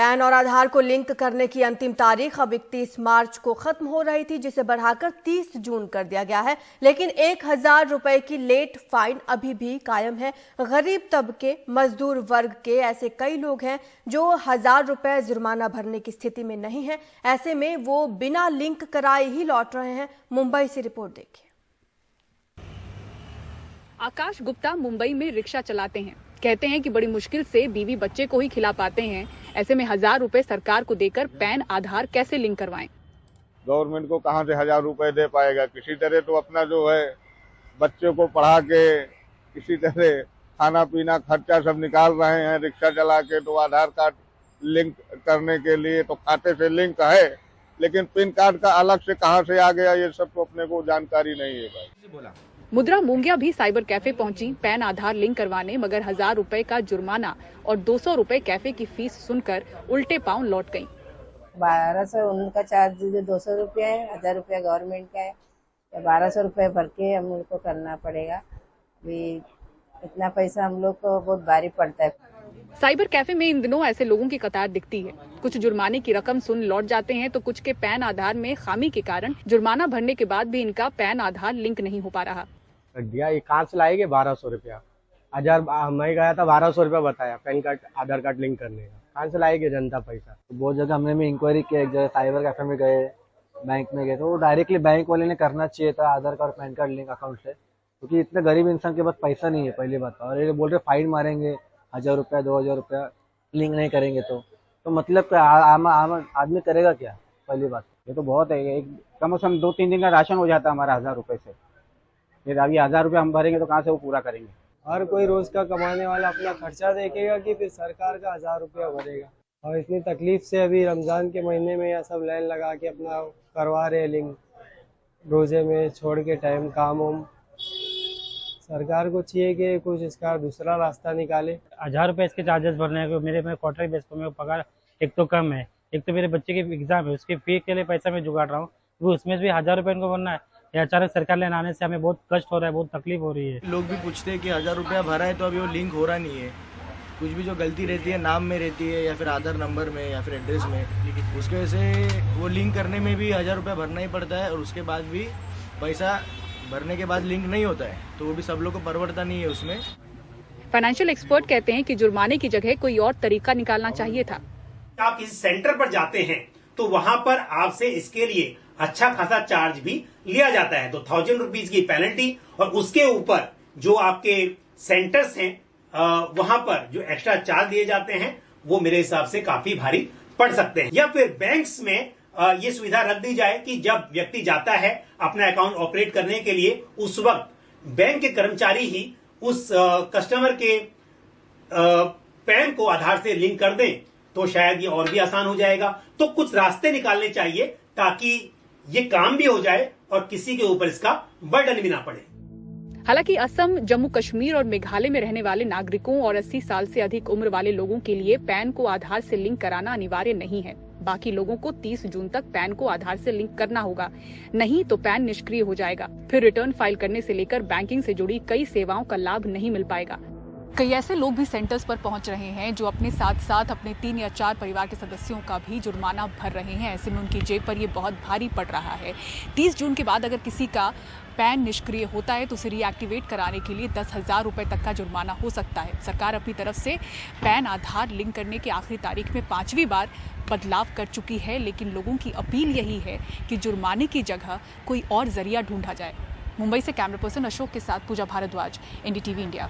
Pan और आधार को link करने की अंतिम तारीख अब 31 मार्च को खत्म हो रही थी, जिसे बढ़ाकर 30 जून कर दिया गया है। लेकिन 1000 रुपए की लेट फाइन अभी भी कायम है। गरीब तबके, मजदूर वर्ग के ऐसे कई लोग हैं जो 1000 रुपए जुर्माना भरने की स्थिति में नहीं है। ऐसे में वो बिना लिंक कराए ही लौट रहे हैं। मुंबई से रिपोर्ट देखिए। आकाश गुप्ता मुंबई में रिक्शा चलाते हैं। कहते हैं कि बड़ी मुश्किल से बीवी बच्चे को ही खिला पाते हैं। ऐसे में 1000 रुपए सरकार को देकर पैन आधार कैसे लिंक करवाएं? गवर्नमेंट को कहां से 1000 रुपए दे पाएगा? किसी तरह तो अपना जो है बच्चे को पढ़ा के किसी तरह खाना पीना खर्चा सब निकाल रहे हैं रिक्शा चला के। तो आधार कार्ड लिंक करने के लिए तो खाते से लिंक है, लेकिन पिन कार्ड का अलग से कहां से आ गया ये सब तो अपने को जानकारी नहीं है भाई। मुद्रा मूंगिया भी साइबर कैफे पहुंची पैन आधार लिंक करवाने, मगर 1000 रुपए का जुर्माना और 200 रुपए कैफे की फीस सुनकर उल्टे पांव लौट गयी। 1200 उनका चार्ज जो 200 रुपया है, 1000 रुपया गवर्नमेंट का है, 1200 रुपए भर के हम लोग को करना पड़ेगा। अभी इतना पैसा हम लोग को बहुत भारी पड़ता है। साइबर कैफे में इन दिनों ऐसे लोगों की कतार दिखती है। कुछ जुर्माने की रकम सुन लौट जाते हैं, तो कुछ के पैन आधार में खामी के कारण जुर्माना भरने के बाद भी इनका पैन आधार लिंक नहीं हो पा रहा। दिया ये कहाँ से लाएंगे? 1200 रुपया। 1000 मैं गया था, 1200 रुपया बताया पैन कार्ड आधार कार्ड लिंक करने का। कहाँ से लाएंगे जनता पैसा? तो बहुत जगह हमने भी इंक्वायरी किया, एक जगह साइबर कैफे में गए, बैंक में गए, तो वो डायरेक्टली बैंक वाले ने करना चाहिए था Aadhaar card PAN card link account से, क्योंकि इतने गरीब इंसान के पास पैसा नहीं है पहली बात। और ये बोल रहे फाइन मारेंगे 1000 रुपया 2000 रुपया लिंक नहीं करेंगे तो मतलब आम आदमी करेगा क्या? पहली बात ये तो बहुत है, एक कम से कम 2-3 दिन का राशन हो जाता है हमारा 1000 रुपए से। फिर अभी 1000 रुपया हम भरेंगे तो कहाँ से वो पूरा करेंगे? हर कोई रोज का कमाने वाला अपना खर्चा देखेगा कि फिर सरकार का 1000 रुपया भरेगा। और इतनी तकलीफ से अभी रमजान के महीने में यह सब लाइन लगा के अपना करवा रहे लिंक, रोजे में छोड़ के टाइम काम वाम। सरकार को चाहिए कि कुछ इसका दूसरा रास्ता निकाले। 1000 रुपये इसके चार्जेस भरने को मेरे में क्वार्टर बेस पर मेरे पगार एक तो कम है, एक तो मेरे बच्चे की एग्जाम है, उसकी फी के लिए पैसा मैं जुगाड़ रहा हूँ, वो उसमें भी 1000 रुपये इनको भरना है। ये अचानक सरकार लेने आने से हमें बहुत कष्ट हो रहा है, बहुत तकलीफ हो रही है। लोग भी पूछते हैं कि 1000 रुपया भरा है तो अभी वो लिंक हो रहा नहीं है। कुछ भी जो गलती रहती है नाम में रहती है या फिर आधार नंबर में या फिर एड्रेस में, उसकी वजह से वो लिंक करने में भी 1000 रुपया भरना ही पड़ता है। और उसके बाद भी पैसा भरने के बाद लिंक नहीं होता है, तो वो भी सब लोग को परवड़ता नहीं है उसमें। फाइनेंशियल एक्सपर्ट कहते हैं कि जुर्माने की जगह कोई और तरीका निकालना चाहिए था। आप किसी सेंटर पर जाते हैं तो वहां पर आपसे इसके लिए अच्छा खासा चार्ज भी लिया जाता है। तो 1000 रुपीज की पेनल्टी और उसके ऊपर जो आपके सेंटर्स हैं वहां पर जो एक्स्ट्रा चार्ज दिए जाते हैं वो मेरे हिसाब से काफी भारी पड़ सकते हैं। या फिर बैंक्स में ये सुविधा रख दी जाए कि जब व्यक्ति जाता है अपना अकाउंट ऑपरेट करने के लिए, उस वक्त बैंक के कर्मचारी ही उस कस्टमर के पैन को आधार से लिंक कर दें, तो शायद ये और भी आसान हो जाएगा। तो कुछ रास्ते निकालने चाहिए ताकि ये काम भी हो जाए और किसी के ऊपर इसका बर्डन भी ना पड़े। हालांकि असम, जम्मू कश्मीर और मेघालय में रहने वाले नागरिकों और 80 साल से अधिक उम्र वाले लोगों के लिए पैन को आधार से लिंक कराना अनिवार्य नहीं है। बाकी लोगों को 30 जून तक पैन को आधार से लिंक करना होगा, नहीं तो पैन निष्क्रिय हो जाएगा। फिर रिटर्न फाइल करने से लेकर बैंकिंग से जुड़ी कई सेवाओं का लाभ नहीं मिल पाएगा। कई ऐसे लोग भी सेंटर्स पर पहुंच रहे हैं जो अपने साथ साथ अपने 3 या 4 परिवार के सदस्यों का भी जुर्माना भर रहे हैं। ऐसे में उनकी जेब पर ये बहुत भारी पड़ रहा है। 30 जून के बाद अगर किसी का पैन निष्क्रिय होता है तो उसे रीएक्टिवेट कराने के लिए 10,000 रुपये तक का जुर्माना हो सकता है। सरकार अपनी तरफ से पैन आधार लिंक करने की आखिरी तारीख में 5वीं बार बदलाव कर चुकी है, लेकिन लोगों की अपील यही है कि जुर्माने की जगह कोई और जरिया ढूंढा जाए। मुंबई से कैमरा पर्सन अशोक के साथ पूजा भारद्वाज, एनडीटीवी इंडिया।